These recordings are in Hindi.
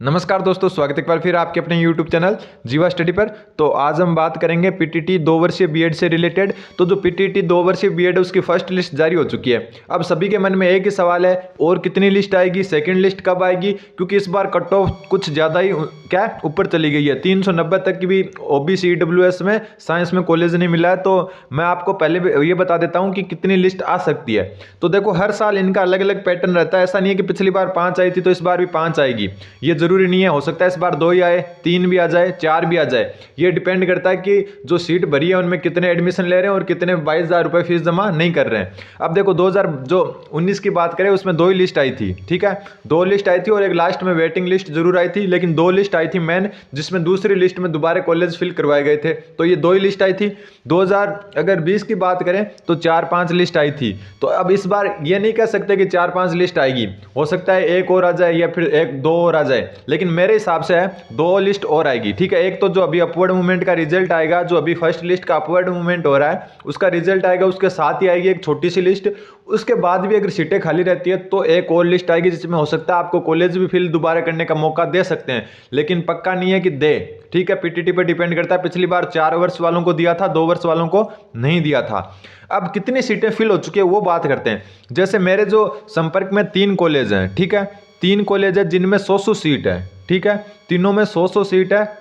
नमस्कार दोस्तों, स्वागत है एक बार फिर आपके अपने YouTube चैनल जीवा स्टडी पर। तो आज हम बात करेंगे पीटीटी 2 वर्षीय बीएड से रिलेटेड। तो जो पीटीटी 2 वर्षीय बीएड है उसकी फर्स्ट लिस्ट जारी हो चुकी है। अब सभी के मन में एक ही सवाल है, और कितनी लिस्ट आएगी, सेकंड लिस्ट कब आएगी? क्योंकि इस बार कट ऑफ कुछ ज़्यादा ही क्या ऊपर चली गई है, 390 तक की भी ओबीसी ईडब्ल्यूएस में साइंस में कॉलेज नहीं मिला है। तो मैं आपको पहले ये बता देता हूँ कि कितनी लिस्ट आ सकती है। तो देखो, हर साल इनका अलग अलग पैटर्न रहता है। ऐसा नहीं है कि पिछली बार 5 आई थी तो इस बार भी 5 आएगी, ये जरूरी नहीं है। हो सकता है इस बार 2 ही आए, 3 भी आ जाए, 4 भी आ जाए। ये डिपेंड करता है कि जो सीट भरी है उनमें कितने एडमिशन ले रहे हैं और कितने 22,000 रुपये फीस जमा नहीं कर रहे हैं। अब देखो 2019 की बात करें, उसमें 2 ही लिस्ट आई थी, ठीक है, 2 लिस्ट आई थी और एक लास्ट में वेटिंग लिस्ट जरूर आई थी, लेकिन 2 लिस्ट आई थी मेन, जिसमें दूसरी लिस्ट में दोबारा कॉलेज फिल करवाए गए थे। तो ये 2 ही लिस्ट आई थी। 2020 की बात करें तो 4-5 लिस्ट आई थी। तो अब इस बार ये नहीं कह सकते कि 4-5 लिस्ट आएगी, हो सकता है 1 और आ जाए या फिर 1-2 और आ जाए, लेकिन मेरे हिसाब से 2 लिस्ट और आएगी, ठीक है। एक तो जो अभी अपवर्ड मूवमेंट का रिजल्ट आएगा, जो अभी फर्स्ट लिस्ट का अपवर्ड मूवमेंट हो रहा है उसका रिजल्ट आएगा, उसके साथ ही आएगी एक छोटी सी लिस्ट। उसके बाद भी अगर सीटें खाली रहती है तो एक और लिस्ट आएगी, जिसमें हो सकता है आपको कॉलेज भी फिल दोबारा करने का मौका दे सकते हैं, लेकिन पक्का नहीं है कि दे, ठीक है। पीटीटी पर डिपेंड करता है। पिछली बार 4 वर्ष वालों को दिया था, 2 वर्ष वालों को नहीं दिया था। अब कितनी सीटें फिल हो चुकी है वो बात करते हैं। जैसे मेरे जो संपर्क में 3 कॉलेज हैं, ठीक है, 3 कॉलेज है जिनमें 100-100 सीट है, ठीक है, तीनों में 100-100 सीट है।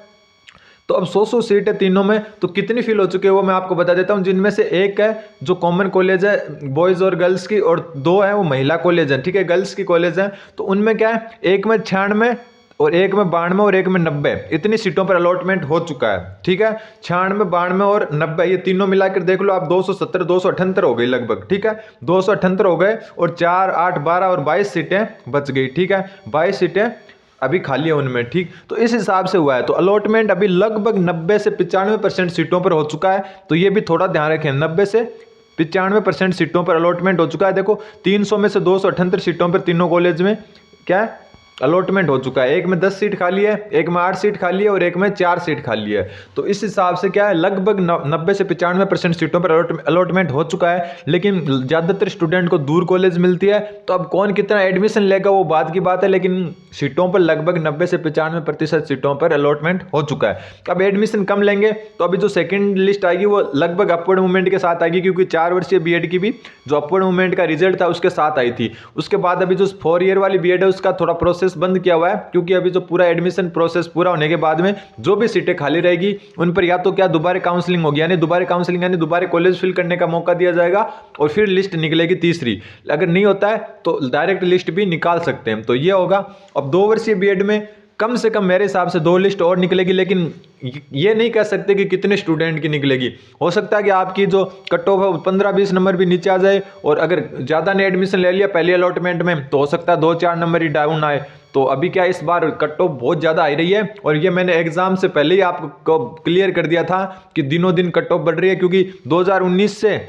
तो अब 100-100 सीट है तीनों में, तो कितनी फिल हो चुकी है वो मैं आपको बता देता हूं। जिनमें से एक है जो कॉमन कॉलेज है बॉयज़ और गर्ल्स की, और 2 है वो महिला कॉलेज है, ठीक है, गर्ल्स की कॉलेज है। तो उनमें क्या है, एक में 96 और एक में 92 और एक में 90, इतनी सीटों पर अलॉटमेंट हो चुका है, ठीक है। 96, 92 और 90, ये तीनों मिलाकर देख लो आप, 270, 278 हो गई लगभग, ठीक है, 278 हो गए। और 4, 8, 12 और 22 सीटें बच गई, ठीक है, 22 सीटें अभी खाली है उनमें, ठीक। तो इस हिसाब से हुआ है। तो अलॉटमेंट अभी लगभग 90 से 95% सीटों पर हो चुका है। तो ये भी थोड़ा ध्यान रखें, 90 से 95% सीटों पर अलॉटमेंट हो चुका है। देखो 300 में से 278 सीटों पर तीनों कॉलेज में क्या है, अलॉटमेंट हो चुका है। एक में 10 सीट खाली है, एक में 8 सीट खाली है और एक में 4 सीट खाली है। तो इस हिसाब से क्या है, लगभग 90 से 95% सीटों पर अलॉटमेंट हो चुका है। लेकिन ज़्यादातर स्टूडेंट को दूर कॉलेज मिलती है, तो अब कौन कितना एडमिशन लेगा वो बात की बात है, लेकिन सीटों पर लगभग 90 से 95% सीटों पर अलॉटमेंट हो चुका है। अब एडमिशन कम लेंगे तो अभी जो सेकेंड लिस्ट आएगी वो लगभग अपवर्ड मूवमेंट के साथ आएगी, क्योंकि 4 वर्षीय बीएड की भी जो अपवर्ड मूवमेंट का रिजल्ट था उसके साथ आई थी। उसके बाद अभी जो 4 ईयर वाली बीएड है उसका थोड़ा प्रोसेस बंद किया हुआ है, क्योंकि अभी जो पूरा एडमिशन प्रोसेस पूरा होने के बाद में जो भी सीटें खाली रहेगी उन पर या तो क्या दोबारा काउंसलिंग होगी, यानी दोबारा काउंसलिंग यानी दोबारा कॉलेज फिल करने का मौका दिया जाएगा, और फिर लिस्ट निकलेगी तीसरी। अगर नहीं होता है तो डायरेक्ट लिस्ट भी निकाल सकते हैं। तो ये होगा। अब 2 वर्षीय बीएड में कम से कम मेरे हिसाब से 2 लिस्ट और निकलेगी, लेकिन ये नहीं कह सकते कि कितने स्टूडेंट की निकलेगी। हो सकता है कि आपकी जो कट ऑफ है 15-20 नंबर भी नीचे आ जाए, और अगर ज़्यादा ने एडमिशन ले लिया पहले अलॉटमेंट में तो हो सकता है 2-4 नंबर ही डाउन आए। तो अभी क्या इस बार कट ऑफ बहुत ज़्यादा आ रही है, और ये मैंने एग्जाम से पहले ही आपको क्लियर कर दिया था कि दिनों दिन कट ऑफ बढ़ रही है, क्योंकि 2019 से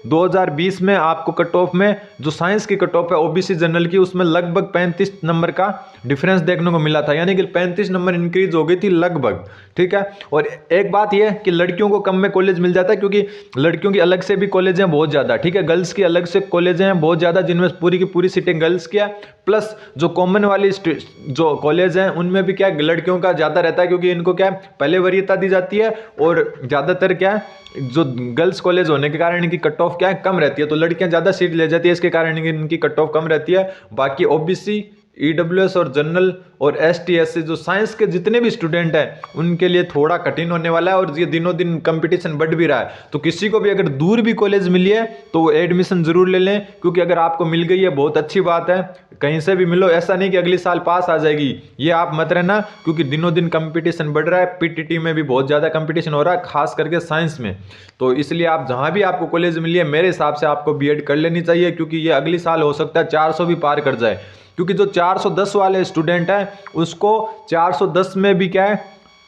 2020 में आपको कट ऑफ में जो साइंस की कट ऑफ है ओबीसी जनरल की, उसमें लगभग 35 नंबर का डिफरेंस देखने को मिला था, यानी कि 35 नंबर इंक्रीज हो गई थी लगभग, ठीक है। और एक बात यह कि लड़कियों को कम में कॉलेज मिल जाता है, क्योंकि लड़कियों की अलग से भी कॉलेज हैं बहुत ज़्यादा, ठीक है, गर्ल्स की अलग से कॉलेज हैं बहुत ज़्यादा, जिनमें पूरी की पूरी सीटें गर्ल्स की है। प्लस जो कॉमन वाली जो कॉलेज हैं उनमें भी क्या लड़कियों का ज़्यादा रहता है, क्योंकि इनको क्या पहले वरीयता दी जाती है, और ज़्यादातर क्या जो गर्ल्स कॉलेज होने के कारण इनकी कट ऑफ क्या है कम रहती है। तो लड़कियां ज़्यादा सीट ले जाती है, इसके कारण इनकी कट ऑफ कम रहती है। बाकी ओबीसी, ईडब्ल्यूएस और जनरल और एसटी एससी जो साइंस के जितने भी स्टूडेंट हैं उनके लिए थोड़ा कठिन होने वाला है, और ये दिनों दिन कंपटीशन बढ़ भी रहा है। तो किसी को भी अगर दूर भी कॉलेज मिली है तो वो एडमिशन जरूर ले लें, क्योंकि अगर आपको मिल गई है बहुत अच्छी बात है, कहीं से भी मिलो, ऐसा नहीं कि अगले साल पास आ जाएगी, ये आप मत रहना, क्योंकि दिनों दिन कंपटीशन बढ़ रहा है। पीटीटी में भी बहुत ज़्यादा कंपटीशन हो रहा है, खास करके साइंस में। तो इसलिए आप जहाँ भी आपको कॉलेज मिली है मेरे हिसाब से आपको बीएड कर लेनी चाहिए, क्योंकि ये अगली साल हो सकता है 400 भी पार कर जाए, क्योंकि जो 410 वाले स्टूडेंट हैं उसको 410 में भी क्या है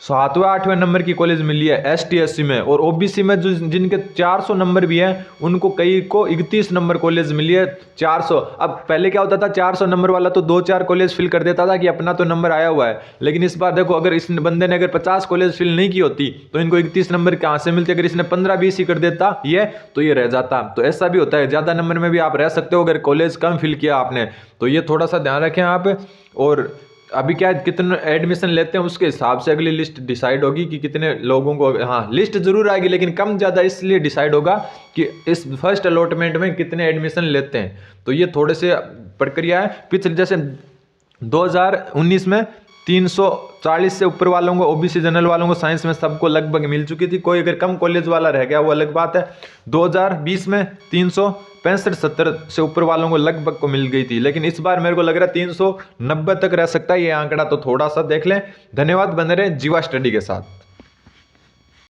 7वें 8वें नंबर की कॉलेज मिली है ST SC में, और OBC में जो जिनके 400 नंबर भी हैं उनको कई को 31 नंबर कॉलेज मिली है 400। अब पहले क्या होता था, 400 नंबर वाला तो 2-4 कॉलेज फिल कर देता था कि अपना तो नंबर आया हुआ है, लेकिन इस बार देखो अगर इस बंदे ने अगर 50 कॉलेज फिल नहीं की होती तो इनको 31 नंबर कहाँ से मिलते। अगर इसने 15-20 ही कर देता ये तो ये रह जाता। तो ऐसा भी होता है, ज़्यादा नंबर में भी आप रह सकते हो अगर कॉलेज कम फिल किया आपने, तो ये थोड़ा सा ध्यान रखें आप। और अभी क्या कितने एडमिशन लेते हैं उसके हिसाब से अगली लिस्ट डिसाइड होगी कि कितने लोगों को, हाँ लिस्ट जरूर आएगी लेकिन कम ज़्यादा इसलिए डिसाइड होगा कि इस फर्स्ट अलॉटमेंट में कितने एडमिशन लेते हैं। तो ये थोड़े से प्रक्रिया है। पिछले जैसे 2019 में 340 से ऊपर वालों को, OBC जनरल वालों को साइंस में सबको लगभग मिल चुकी थी, कोई अगर कम कॉलेज वाला रह गया वो अलग बात है। 2020 में 365-70 से ऊपर वालों को लगभग को मिल गई थी, लेकिन इस बार मेरे को लग रहा है 390 तक रह सकता है ये आंकड़ा, तो थोड़ा सा देख लें। धन्यवाद, बने रहे जीवा स्टडी के साथ।